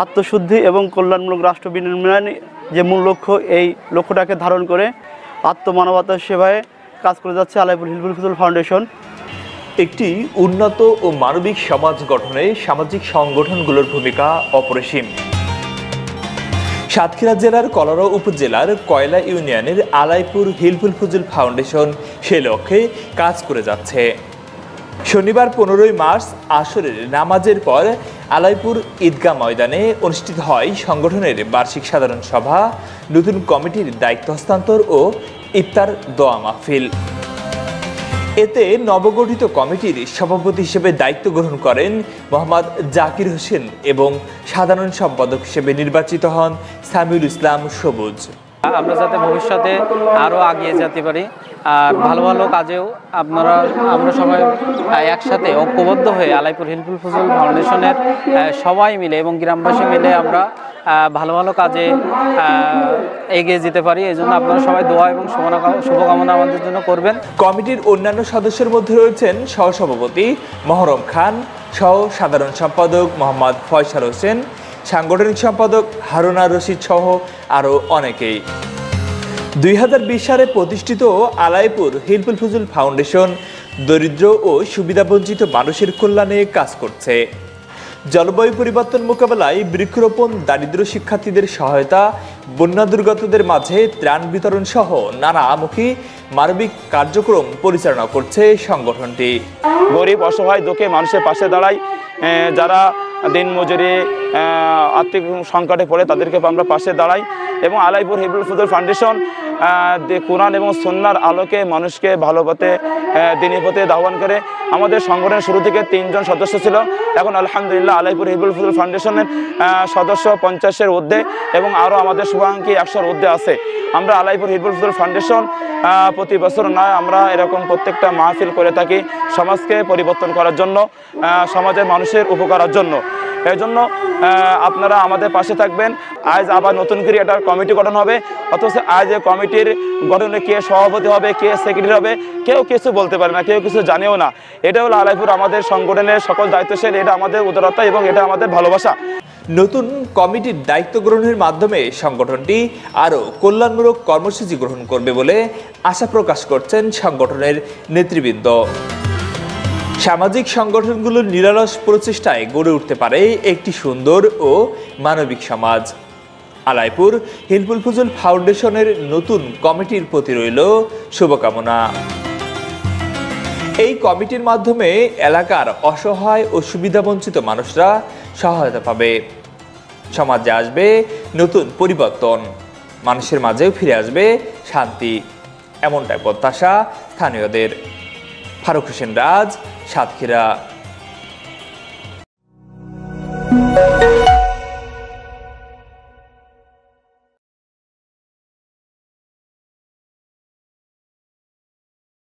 আত্মশুদ্ধি এবং কল্যাণমূলক রাষ্ট্র বিনির্মাণ যে মূল লক্ষ্য, এই লক্ষ্যটাকে ধারণ করে আত্মমানবতার সেবায় কাজ করে যাচ্ছে আলাইপুর হিলফুল ফুজুল ফাউন্ডেশন। একটি উন্নত ও মানবিক সমাজ গঠনে সামাজিক সংগঠনগুলোর ভূমিকা অপরিসীম। সাতক্ষীরা জেলার কলারো উপজেলার কয়লা ইউনিয়নের আলাইপুর হিলফুল ফুজুল ফাউন্ডেশন সে লক্ষ্যে কাজ করে যাচ্ছে। শনিবার 15 মার্চ আসরের নামাজের পর আলাইপুর ঈদগাহ ময়দানে অনুষ্ঠিত হয় সংগঠনের বার্ষিক সাধারণ সভা, নতুন কমিটির দায়িত্ব হস্তান্তর ও ইফতার দোয়া মাহফিল। এতে নবগঠিত কমিটির সভাপতি হিসেবে দায়িত্ব গ্রহণ করেন মোহাম্মদ জাকির হোসেন এবং সাধারণ সম্পাদক হিসেবে নির্বাচিত হন সামিউল ইসলাম সবুজ। আমরা যাতে ভবিষ্যতে আরও এগিয়ে যেতে পারি আর ভালো ভালো কাজেও আমরা সবাই একসাথে ঐক্যবদ্ধ হয়ে আলাইপুর হিলফুল ফুজুল ফাউন্ডেশনের সবাই মিলে এবং গ্রামবাসী মিলে আমরা ভালো ভালো কাজে এগিয়ে যেতে পারি। এই জন্য আপনারা সবাই দোয়া এবং শুভকামনা আমাদের জন্য করবেন। কমিটির অন্যান্য সদস্যের মধ্যে রয়েছেন সহসভাপতি মহরম খান, সহ সাধারণ সম্পাদক মোহাম্মদ ফয়সাল হোসেন, সাংগঠনিক সম্পাদক হারুনা রশিদ সহ আরও অনেকেই। 2020 সালে প্রতিষ্ঠিত আলাইপুর হিলফুল ফুজুল ফাউন্ডেশন দরিদ্র ও সুবিধাবঞ্চিত মানুষের কল্যাণে কাজ করছে। জলবায়ু পরিবর্তন মোকাবেলায় বৃক্ষরোপণ, দারিদ্র শিক্ষার্থীদের সহায়তা, বন্যা দুর্গতদের মাঝে ত্রাণ বিতরণ সহ নানামুখী মানবিক কার্যক্রম পরিচালনা করছে সংগঠনটি। গরিব, অসহায়, দুঃখে মানুষের পাশে দাঁড়ায়। যারা দিনমজুরি, আর্থিক সংকটে পড়ে তাদেরকে আমরা পাশে দাঁড়াই এবং আলাইপুর হিলফুল ফুজুল ফাউন্ডেশন কোরআন এবং সুন্নাহর আলোকে মানুষকে ভালো পথে, দিনের পথে আহ্বান করে। আমাদের সংগঠনের শুরু থেকে 3 জন সদস্য ছিল, এখন আলহামদুলিল্লাহ আলাইপুর হিলফুল ফুজুল ফাউন্ডেশনের সদস্য 50-এর ঊর্ধ্বে এবং আরও আমাদের শুভাকাঙ্ক্ষী 100-এর ঊর্ধ্বে আছে। আমরা আলাইপুর হিলফুল ফুজুল ফাউন্ডেশন প্রতি বছর নয়, আমরা এরকম প্রত্যেকটা মাহফিল করে থাকি সমাজকে পরিবর্তন করার জন্য, সমাজের মানুষের উপকারের জন্য। এই জন্য আপনারা আমাদের পাশে থাকবেন। আজ আবার নতুন করে একটা কমিটি গঠন হবে, অথচ আজ এই কমিটির গঠনে কে সভাপতি হবে, কে সেক্রেটারি হবে, কেউ কিছু বলতে পারে না, কেউ কিছু জানেও না। এটা হলো আলাইপুর আমাদের সংগঠনের সকল দায়িত্বশীল, এটা আমাদের উদারতা এবং এটা আমাদের ভালোবাসা। নতুন কমিটির দায়িত্ব গ্রহণের মাধ্যমে সংগঠনটি আরও কল্যাণমূলক কর্মসূচি গ্রহণ করবে বলে আশা প্রকাশ করছেন সংগঠনের নেতৃবৃন্দ। সামাজিক সংগঠনগুলোর নিরলস প্রচেষ্টায় গড়ে উঠতে পারে একটি সুন্দর ও মানবিক সমাজ। আলাইপুর হিলফুল ফুজুল ফাউন্ডেশনের নতুন কমিটির প্রতি রইল শুভকামনা। এই কমিটির মাধ্যমে এলাকার অসহায় ও সুবিধাবঞ্চিত মানুষরা সহায়তা পাবে, সমাজে আসবে নতুন পরিবর্তন, মানুষের মাঝেও ফিরে আসবে শান্তি, এমনটাই প্রত্যাশা স্থানীয়দের। ফারুক হোসেন রাজ, সাতক্ষীরা।